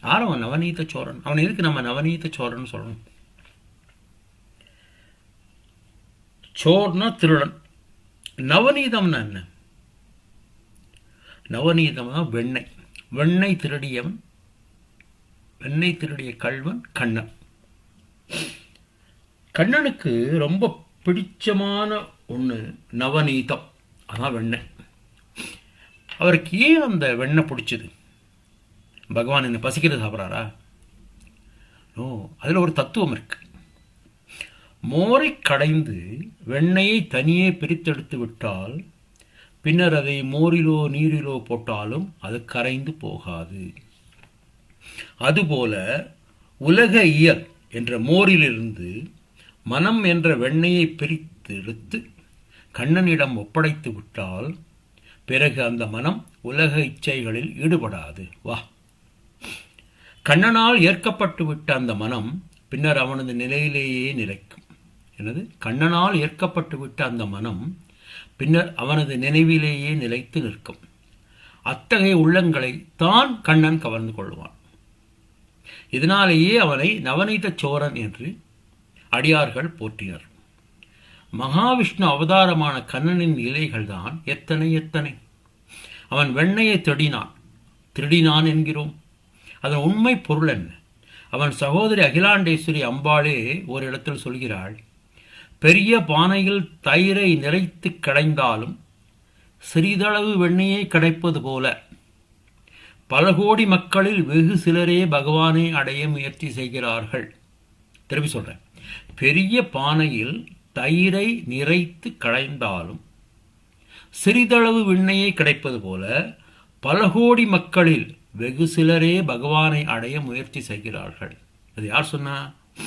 யார் அவன்? நவநீத சோரன். அவன் எதுக்கு நம்ம நவநீத சோரன் சொல்லணும்? சோர்னா திருடன். நவநீதம்னா என்ன? நவநீதம்னா வெண்ணெய். வெண்ணெய் திருடியவன், வெண்ணெய் திருடிய கள்வன் கண்ணன். கண்ணனுக்கு ரொம்ப பிடிச்சமான ஒன்று நவநீதம், அதான் வெண்ணெய். அவருக்கு ஏன் அந்த வெண்ணெய் பிடிச்சது? பகவான் என்ன பசிக்கிறது சாப்பிட்றாரா? ஓ, அதில் ஒரு தத்துவம் இருக்கு. மோரை கடைந்து வெண்ணெயை தனியே பிரித்தெடுத்து விட்டால் பின்னர் அதை மோரிலோ நீரிலோ போட்டாலும் அது கரைந்து போகாது. அதுபோல உலக இயல் என்ற மோரிலிருந்து மனம் என்ற வெண்ணெயை பிரித்து எடுத்து கண்ணனிடம் ஒப்படைத்து விட்டால் பிறகு அந்த மனம் உலக இச்சைகளில் ஈடுபடாது. வா, கண்ணனால் ஏற்கப்பட்டு விட்ட அந்த மனம் பின்னர் அவனது நிலையிலேயே நிலைக்கும். எனது கண்ணனால் ஏற்கப்பட்டு விட்ட அந்த மனம் பின்னர் அவனது நினைவிலேயே நிலைத்து நிற்கும். அத்தகைய உள்ளங்களை தான் கண்ணன் கவர்ந்து கொள்வான். இதனாலேயே அவனை நவநீத சோரன் என்று அடியார்கள் போற்றினர். மகாவிஷ்ணு அவதாரமான கண்ணனின் இலைகள் தான் எத்தனை எத்தனை. அவன் வெண்ணையை திருடினான் என்கிறோம். அதன் உண்மை பொருள் என்ன? அவன் சகோதரி அகிலாண்டேஸ்வரி அம்பாளே ஒரு இடத்தில் சொல்கிறாள், பெரிய பானையில் தயிரை நிறைத்து கடைந்தாலும் சிறிதளவு வெண்ணெயை கிடைப்பது போல பல கோடி மக்களில் வெகு சிலரே பகவானை அடைய முயற்சி செய்கிறார்கள். திருப்பி சொல்றேன், பெரிய பானையில் தயிரை நிறைத்து கடைந்தாலும் சிறிதளவு வெண்ணெயை கிடைப்பது போல பல கோடி மக்களில் வெகு சிலரே பகவானை அடைய முயற்சி செய்கிறார்கள். அது யார் சொன்னா?